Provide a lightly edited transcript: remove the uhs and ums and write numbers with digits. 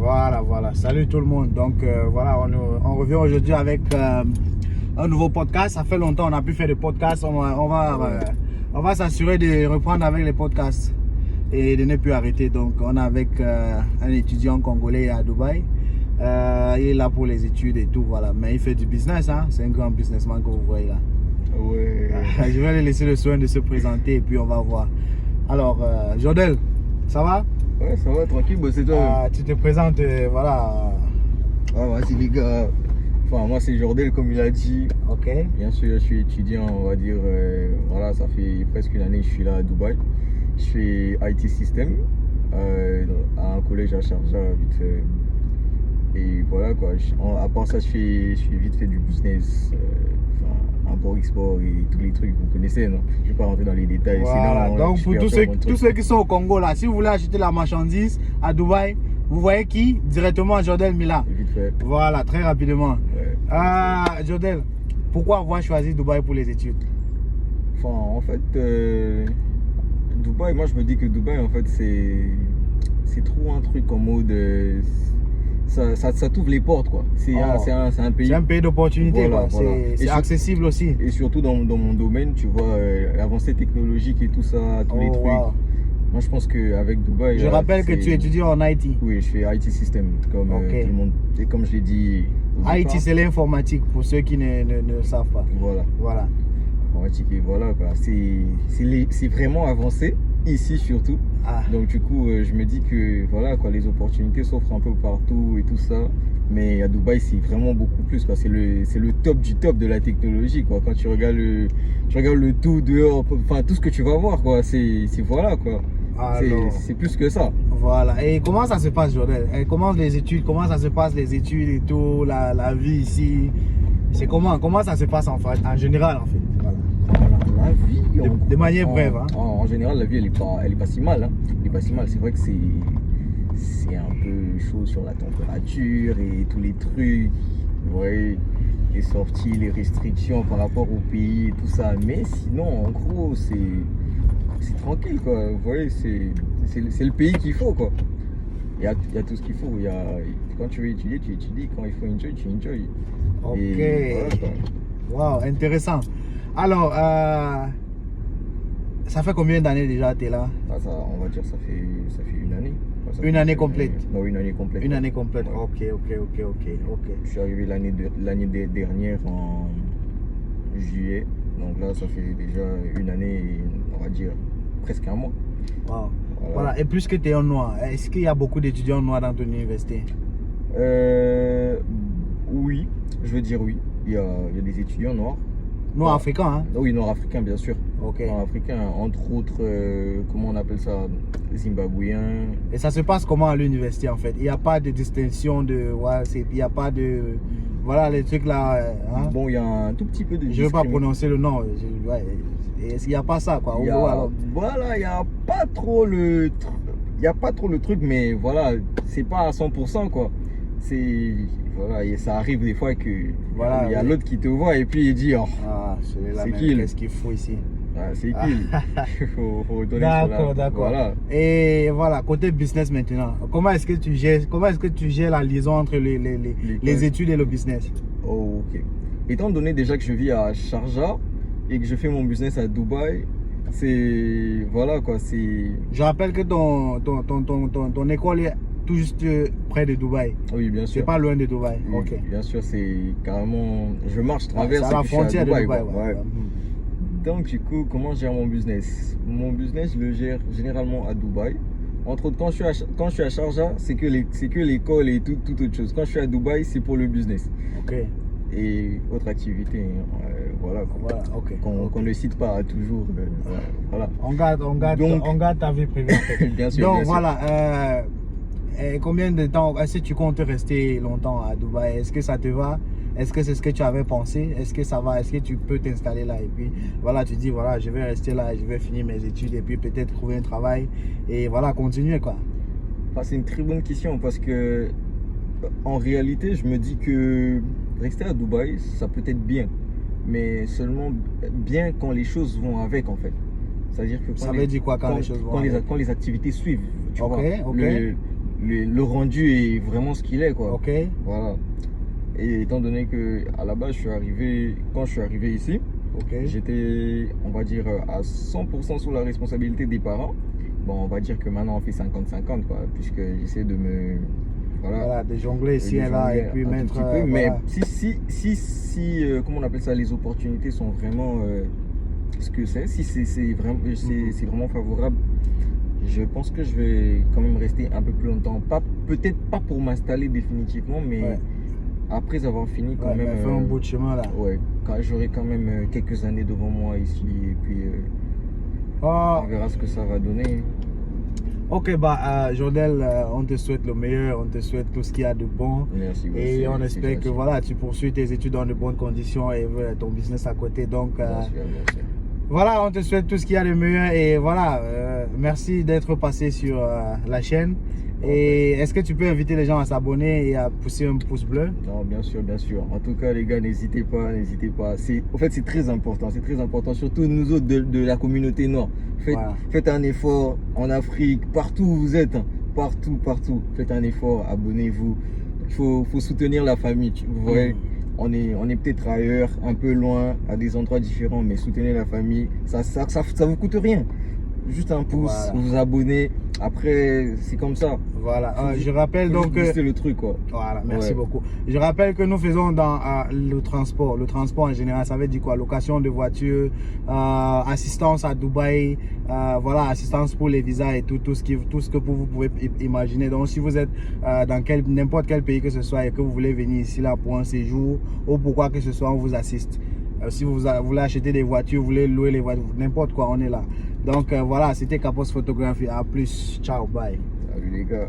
Voilà. Salut tout le monde. Donc voilà, on revient aujourd'hui avec un nouveau podcast. Ça fait longtemps qu'on n'a plus fait de podcast. On va s'assurer de reprendre avec les podcasts et de ne plus arrêter. Donc on est avec un étudiant congolais à Dubaï. Il est là pour les études et tout, voilà. Mais il fait du business, hein. C'est un grand businessman que vous voyez là. Ouais. Je vais lui laisser le soin de se présenter et puis on va voir. Alors, Jodel, ça va? Ouais, ça va, tranquille, bah, c'est toi. Tu te présentes, voilà. Ah, vas-y les gars. Enfin, moi c'est Jordel, comme il a dit. Ok. Bien sûr, je suis étudiant, on va dire. Voilà, ça fait presque une année que je suis là à Dubaï. Je fais IT System à un collège à Sharjah, vite fait. Et voilà quoi. À part ça, je fais vite fait du business. Import-export et tous les trucs, vous connaissez, non? Je ne vais pas rentrer dans les détails. Voilà. Sinon, donc pour tous ceux qui sont au Congo là, si vous voulez acheter la marchandise à Dubaï, vous voyez qui? Directement Jodel Mila. Vite fait. Voilà, très rapidement. Ouais. Jodel, pourquoi avoir choisi Dubaï pour les études? Enfin, en fait, Dubaï, moi je me dis que Dubaï, en fait, c'est trop un truc en mode. Ça t'ouvre les portes, quoi. C'est un pays. C'est un pays d'opportunités, voilà, quoi. Voilà. C'est accessible aussi. Et surtout dans mon domaine, tu vois, l'avancée technologique et tout ça, tous les trucs. Wow. Moi, je pense qu'avec Dubaï. Je rappelle que tu étudies en IT. Oui, je fais IT System, comme tout le monde. Et comme je l'ai dit. IT, c'est l'informatique, pour ceux qui ne savent pas. Voilà. Informatique, et voilà, quoi. C'est vraiment avancé, ici surtout. Donc, du coup, je me dis que voilà, quoi, les opportunités s'offrent un peu partout et tout ça. Mais à Dubaï, c'est vraiment beaucoup plus, quoi. C'est le top du top de la technologie, quoi. Quand tu regardes le tout dehors, enfin, tout ce que tu vas voir, quoi. Voilà, quoi. C'est plus que ça. Voilà. Et comment ça se passe, Jodel? Comment ça se passe les études et tout, la vie ici? C'est comment ça se passe en général, en fait? Voilà. La vie, de manière brève, hein. En général, la vie, elle est pas si mal, hein. Elle est pas si mal. C'est vrai que c'est un peu chaud sur la température et tous les trucs. Ouais, les sorties, les restrictions par rapport au pays et tout ça. Mais sinon, en gros, c'est tranquille, quoi. Vous voyez, c'est le pays qu'il faut, quoi. Il y a tout ce qu'il faut. Quand tu veux étudier, tu étudies. Quand il faut enjoy, tu enjoy. Ok. Et voilà, wow, intéressant. Alors, ça fait combien d'années déjà tu es là? On va dire ça fait une année. Une année complète? Non, une année complète. Une année complète, ouais. Ok. Je suis arrivé l'année dernière en juillet. Donc là, ça fait déjà une année, on va dire presque un mois. Wow. Voilà. Et puisque tu es en noir, est-ce qu'il y a beaucoup d'étudiants noirs dans ton université? Oui, je veux dire oui. Il y a des étudiants noirs. Noirs africains, hein? Oui, noirs africains, bien sûr. Ok. Noirs africains, entre autres, comment on appelle ça? Zimbabwéens. Et ça se passe comment à l'université, en fait? Il n'y a pas de distinction il n'y a pas de... Voilà, les trucs là... Hein? Bon, il y a un tout petit peu de... Je ne veux pas prononcer le nom. Il n'y a pas ça, quoi. Voilà, il n'y a pas trop le... Il n'y a pas trop le truc, mais voilà, c'est pas à 100%, quoi. Voilà, et ça arrive des fois que voilà, il y a l'autre qui te voit et puis il dit c'est qui? Qu'est-ce qu'il faut ici? C'est qui? faut retourner d'accord. Voilà. Et voilà, côté business maintenant, comment est-ce que tu gères la liaison entre les études et le business? Oh, ok. Étant donné déjà que je vis à Sharjah et que je fais mon business à Dubaï, voilà quoi, je rappelle que ton école est tout juste près de Dubaï. Oui, bien sûr. C'est pas loin de Dubaï. Oui, ok. Bien sûr, c'est carrément... Je marche, traverse à la frontière de Dubaï. Ouais. Donc, du coup, comment je gère mon business? Mon business, je le gère généralement à Dubaï. Entre autres, quand je suis à Sharjah, c'est que l'école et toute autre chose. Quand je suis à Dubaï, c'est pour le business. Ok. Et autre activité, voilà. Ok. Qu'on ne cite pas toujours. Voilà. On garde ta vie privée. Bien sûr. Donc, bien voilà. Et combien de temps, est-ce que tu comptes rester longtemps à Dubaï? Est-ce que ça te va? Est-ce que c'est ce que tu avais pensé? Est-ce que ça va? Est-ce que tu peux t'installer là? Et puis voilà, tu dis voilà, je vais rester là, je vais finir mes études et puis peut-être trouver un travail et voilà, continuer quoi. C'est une très bonne question parce que en réalité, je me dis que rester à Dubaï, ça peut être bien, mais seulement bien quand les choses vont avec en fait. C'est-à-dire que ça veut dire quoi quand les choses vont avec? Quand les activités suivent, tu vois. le rendu est vraiment ce qu'il est, quoi. Ok. Voilà. Et étant donné que à la base, quand je suis arrivé ici, Ok. j'étais, on va dire, à 100% sous la responsabilité des parents. Bon, on va dire que maintenant on fait 50-50, quoi, puisque j'essaie de me, Voilà, de jongler ici et là et puis un tout mettre. petit peu. Mais Voilà. si comment on appelle ça, les opportunités sont vraiment ce que c'est, si c'est vraiment, c'est vraiment favorable, je pense que je vais quand même rester un peu plus longtemps. Peut-être pas pour m'installer définitivement, mais Ouais. après avoir fini quand Ouais, même. mais fais un bout de chemin là. Ouais, quand j'aurai quand même quelques années devant moi ici, et puis Oh, on verra ce que ça va donner. ok, bah, Jordel, on te souhaite le meilleur, on te souhaite tout ce qu'il y a de bon. Merci. Et on c'est espère que gentil. voilà, tu poursuis tes études dans de bonnes conditions et ton business à côté. Donc, Bien sûr. voilà, on te souhaite tout ce qu'il y a de meilleur. Et voilà, merci d'être passé sur la chaîne. Et est-ce que tu peux inviter les gens à s'abonner et à pousser un pouce bleu? Non, bien sûr. En tout cas, les gars, n'hésitez pas. En fait, c'est très important. C'est très important, surtout nous autres de la communauté nord. Voilà. Faites un effort en Afrique, partout où vous êtes. Hein. Partout. Faites un effort, abonnez-vous. Il faut soutenir la famille. Vous voyez, on est peut-être ailleurs, un peu loin, à des endroits différents, mais soutenez la famille. Ça vous coûte rien. Juste un pouce, Voilà. vous abonnez. Après, c'est comme ça. Voilà, je rappelle donc que... C'est le truc, quoi. Voilà, merci Ouais. beaucoup. Je rappelle que nous faisons dans le transport. Le transport en général, ça veut dire quoi? Location de voitures, assistance à Dubaï, voilà, assistance pour les visas et tout ce que vous pouvez imaginer. Donc, si vous êtes dans n'importe quel pays que ce soit et que vous voulez venir ici là pour un séjour ou pourquoi que ce soit, on vous assiste. Si vous voulez acheter des voitures, vous voulez louer les voitures, n'importe quoi, on est là. Donc voilà, c'était Kapos Photographie. À plus. Ciao, bye. Salut les gars.